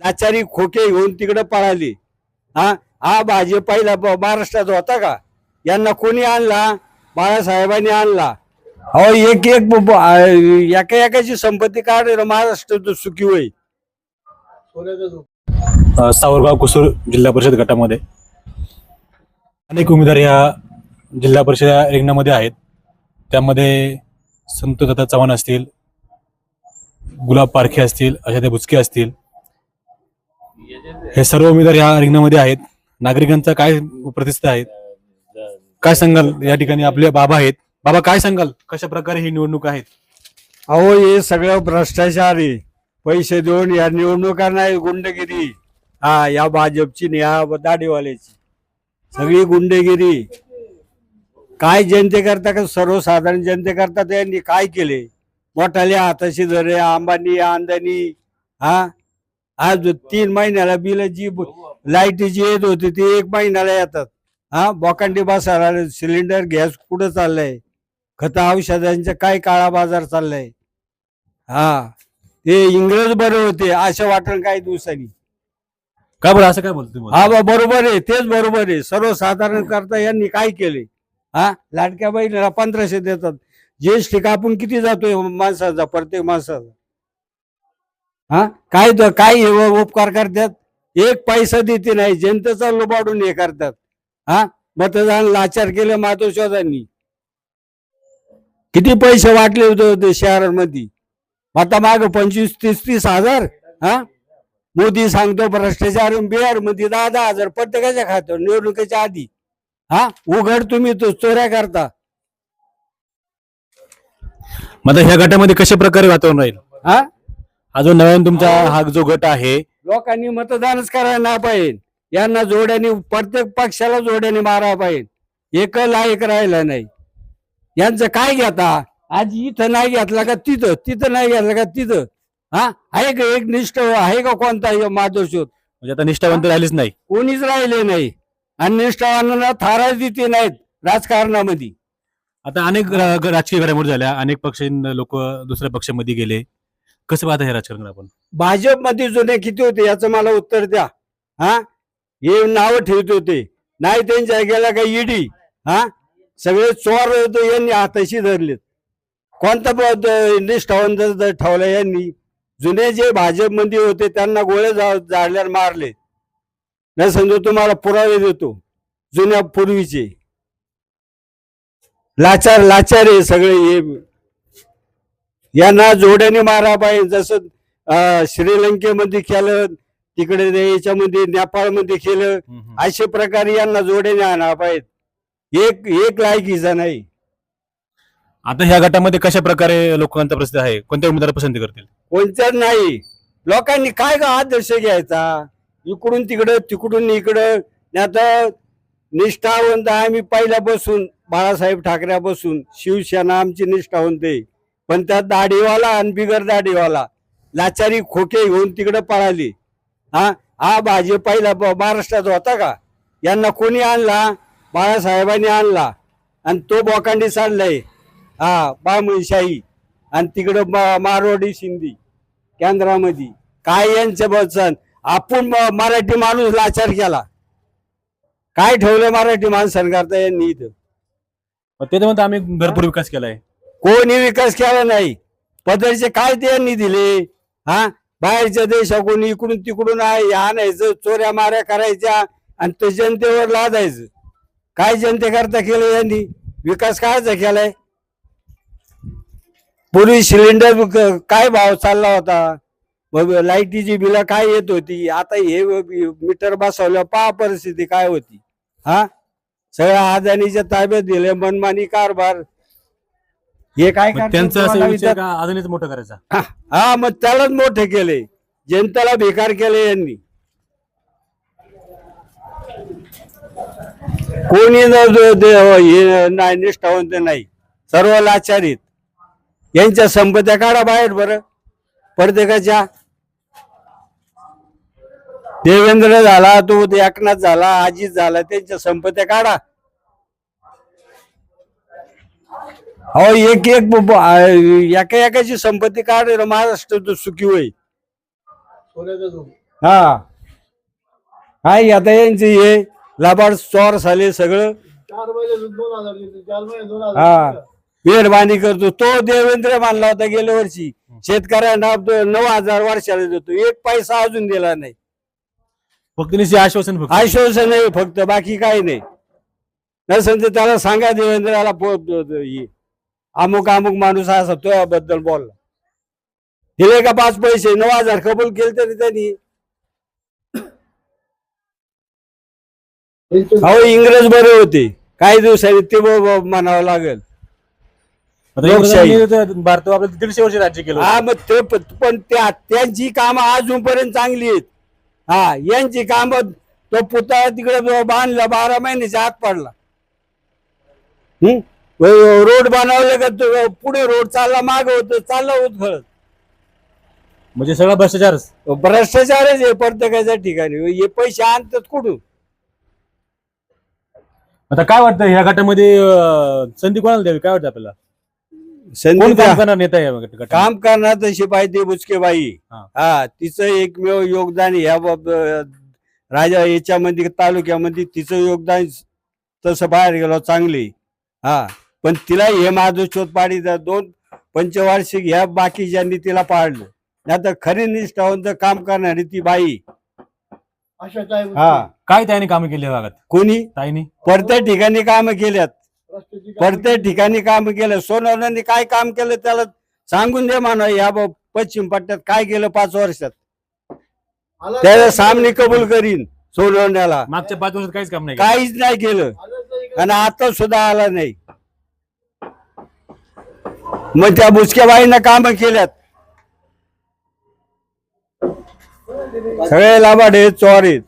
लाचारी खोके घेऊन तिकडे पळाली। हा हा भाजप पहिला महाराष्ट्रात होता का? यांना कोणी आणला? बाळासाहेबांनी आणला। अहो एक एक एका एकाची संपत्ती काढ महाराष्ट्र सुखी होईल। सावरगाव कुसूर जिल्हा परिषद गटामध्ये अनेक उमेदवार या जिल्हा परिषद रिंगणामध्ये आहेत। त्यामध्ये संतोषदादा चव्हाण असतील, गुलाब पारखे असतील, अजय बुचके असतील, हे सर्व उमेदवार या रिंगणामध्ये आहेत। नागरिकांचा काय प्रतिसाद आहे, काय सांगाल? या ठिकाणी आपले बाबा आहेत। बाबा, काय सांगाल, कशा प्रकारे ही निवडणूक आहेत? अहो हे सगळं भ्रष्टाचार आहे। पैसे देऊन या निवडणुका नाही, गुंडगिरी। हा या भाजपची आणि या दाढीवाल्याची सगळी गुंडगिरी। काय जनतेकरता का सर्वसाधारण जनतेकरता त्यांनी काय केले? मोठाले हाताशी धरे अंबानी अंदानी। हा आज 3 महिन्याला बिल जी लाईटीची येत होती ती 1 महिन्याला येतात। हा बोकांडी बसायला सिलेंडर गॅस कुठं चाललाय? खत औषधांचा काय काळा बाजार चाललाय? हा ते इंग्रज बरे होते असं वाटण काही दिवसांनी। का बरं असं काय बोलतो? हा बरोबर आहे, तेच बरोबर आहे। सर्वसाधारण करता यांनी काय केले? हा लाडक्या बहिणीला 1500 देतात। जीएसटी कापून किती जातोय माणसाचा, प्रत्येक माणसाचा? हा काय उपकार करतात? 1 पैसा देते नाही, जनतेचा लुबाडून हे करतात। हा मतदान लाचार केलं मातोश्वरांनी। किती पैसे वाटले होते शहरांमध्ये? आता माग 25-30 हजार। हा मोदी सांगतो भ्रष्टाचार बिहार मध्ये 10-10 हजार प्रत्येकाच्या खात्यावर निवडणुकीच्या आधी। हा उघड तुम्ही तो चोऱ्या करता। मग ह्या गटामध्ये कशा प्रकारे वातावरण राहील? हा अजून नवीन तुमचा हा जो गट आहे, लोकांनी मतदानच करायला नाही पाहिजे। यांना जोड्याने प्रत्येक पक्षाला जोड्याने मारा पाहिजे। एक लायक राहिला नाही। यांचं काय घेता? आज इथं नाही घेतला का तिथं, तिथं नाही घेतला का तिथं। हा आहे का एक निष्ठ आहे का कोणता माधवशोध? म्हणजे आता निष्ठावंत राहिलेच नाही, कोणीच राहिले नाही। आणि निष्ठावानांना थाराच देते नाहीत राजकारणामध्ये। आता अनेक राजकीय घडामोडी झाल्या, अनेक पक्ष लोक दुसऱ्या पक्षामध्ये गेले। कसं पाहता हे राजकारण आपण? भाजपमध्ये जुने किती होते याचं मला उत्तर द्या। हा हे नाव ठेवत होते नाही, त्यांच्या गेला का ईडी। हा सगळे चोर होते, यांनी हाताशी धरलेत। कोणता निष्ठावंत ठेवला यांनी? जुने जे भाजपमध्ये होते त्यांना गोळे जाळल्यावर मारले। नाही समजा तुम्हाला पुरावे देतो जुन्या पूर्वीचे। लाचार हे सगळे हे यांना जोड्याने मारा पाहिजे। जसं श्रीलंकेमध्ये केलं, तिकडे याच्यामध्ये नेपाळमध्ये केलं, अशा प्रकारे यांना जोड्याने आणा पाहिजे। एक लायकीचा नाही। आता ह्या गटामध्ये कशा प्रकारे लोकांचा प्रतिसाद आहे? कोणत्या उमेदवार पसंती करतील? कोणत्याच नाही। लोकांनी काय का आदर्श घ्यायचा? इकडून तिकडं तिकडून इकडं। आता निष्ठावंत आम्ही पहिल्यापासून बाळासाहेब ठाकरेपासून शिवसेना आमची निष्ठावंत आहे। पण त्यात दाढीवाला आणि बिगर दाढीवाला लाचारी खोके घेऊन तिकडे पळाली। हा हा भाजप पहिला महाराष्ट्रात होता का? यांना कोणी आणला? बाळासाहेबांनी आणला। आणि तो बोकांडी चाललाय हा बामणशाही। आणि तिकडं मारवाडी सिंधी केंद्रामध्ये काय यांचं बचन? आपण मराठी माणूस लाचार केला। काय ठेवलं मराठी माणसांकरता यांनी इथं? ते तर म्हणतात आम्ही भरपूर विकास केलाय। कोणी विकास केला नाही। पदरचे काय त्यांनी दिले? हा बाहेरच्या देशाकडून इकडून तिकडून आणायचं, चोऱ्या माऱ्या करायच्या आणि ते जनतेवर लादायचं। काय जनतेकरता केलं यांनी? विकास कायचा केलाय? पूर्वी सिलेंडर काय भाव चालला होता? लाईटीची बिलं काय येत होती? आता हे मीटर बसवलं पहा परिस्थिती काय होती। हा सगळ्या अदानीच्या ताब्यात दिले, मनमानी कारभार। हे काय त्यांचं असं विचार का अजूनच मोठं करायचा? हा मग त्यालाच मोठे केले, जनतेला बेकार केले यांनी। कोणी नाही निष्ठावंत नाही, सर्व लाचारीत। यांच्या संपत्त्या काढा बाहेर बरं प्रत्येकाच्या। देवेंद्र झाला, तो एकनाथ झाला, अजित झाला, त्यांच्या संपत्त्या काढा। अहो एक एका एकाची संपत्ती काढ महाराष्ट्र सुखी होईल। हा काय आता यांचे हे लबाड चोर झाले सगळं. 4 महिने 2,000 देतो, 4 महिने 2,000 हा देतो. मेहरबानी करतो तो देवेंद्र मानला होता गेल्या वर्षी शेतकऱ्यांना 9,000 वर्षाला देतो, एक पैसा अजून दिला नाही. फक्त निश्चित आश्वासन फक्त. आश्वासन आहे फक्त, बाकी काही नाही. नसेल तर त्याला सांगा देवेंद्राला अमुक अमुक माणूस असा तुझ्याबद्दल बोलला. दिले का 5 पैसे? 9,000 कबूल केले तरी त्यांनी. अहो इंग्रज बरे होते, काही दिवसांनी ते म्हणावं लागेल. आता लोकशाही. इंग्रजांनी भारतावर आपलं 150 वर्ष राज्य केलं. हा मग ते पण त्यांची कामं अजूनपर्यंत चांगली आहेत. हा यांची कामं, तो पुतळा तिकडे बांधला 12 महिन्याच्या आत पडला. रोड बनवले का तो पुढे रोड चालला, माग होत चालला होत खरंच. म्हणजे सगळा भ्रष्टाचारच. भ्रष्टाचारच आहे प्रत्येकाच्या ठिकाणी. हे पैसे आणतात कुठून? आता काय वाटतं ह्या गटामध्ये संधी कोणाला द्यावी, काय वाटतं आपल्याला? कोण संधी काम करणार नेता या गटात? काम करणार तशी पाहिजे बुचकेबाई. हा. हा तिचं एकमेव योगदान ह्या राजा याच्यामध्ये तालुक्यामध्ये तिचं योगदान तसं बाहेर गेलो चांगली. हा पण तिला हे माझं शोध पाडी 2 पंचवार्षिक ह्या बाकीच्यांनी तिला पाडलं. नाही तर खरी निष्ठावंत काम करणारी ती बाई. अशा ताई हा काय त्याने कामं केली या भागात कोणी ताईने? प्रत्येक ठिकाणी काम केल्यात, रस्त्याची कामं प्रत्येक ठिकाणी काम केलं. सोनवण्याने काय काम केलं त्याला सांगून दे म्हणा. या पश्चिम पट्ट्यात काय केलं 5 वर्षात आला त्याचा नाही. सामने कबूल करीन. सोनवण्याला मागच्या 5 वर्षात काहीच काम नाही केलं. काहीच नाही केलं आलंच नाही इकडे. आणि आता सुद्धा आला नाही. मग त्या बुचक्याबाईनं काम केल्यात. सगळे लाभाडे चोर आहेत.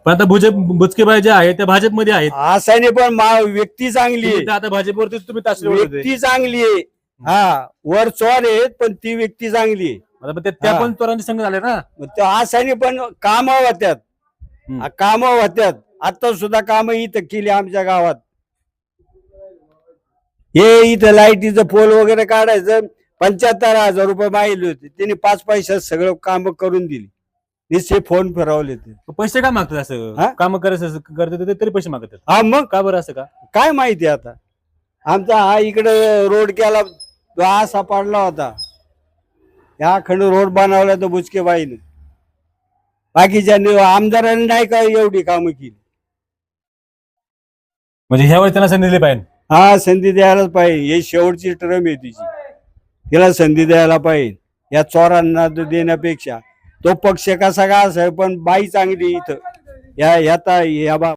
पण आता बुचकेबाई जे आहे त्या भाजपमध्ये आहेत. असाने पण व्यक्ती चांगली तुम्ही आहे, तर आता भाजपवरतीच तुम्ही तासरी ओढवते. व्यक्ती चांगली आहे. हा वर चोर आहेत पण ती व्यक्ती चांगली आहे. आता पण त्या हा. पण चोरांचे संघ झाले ना. मग त्या असाने पण काम होत्यात, काम होत्यात. आता सुद्धा काम इथं केली आमच्या गावात. हे इथं लाईटीचं पोल वगैरे काढायचं 75,000 रुपये मागितले होते. त्यांनी 5 पैशात सगळं काम करून दिली. निश्चय फोन फिरवले ते. पैसे का मागतात असं? हा? काम करायचं करते तरी पैसे मागतात. हा मग का बरं असं का? काय माहिती आता. आमचा हा इकडे रोड केला तो असा पडला होता. ह्या खंड रोड बनवला तर बुचकेबाईने. बाकीच्या आमदारांनी नाही का एवढी कामं केली. म्हणजे ह्यावर त्यांना संधी दिली पाहिजे. हा संधी द्यायलाच पाहिजे. हे शेवटची टर्म आहे तिची, तिला संधी द्यायला पाहिजे. या चोरांना देण्यापेक्षा तो पक्ष कसा का असाय पण बाई चांगली इथं या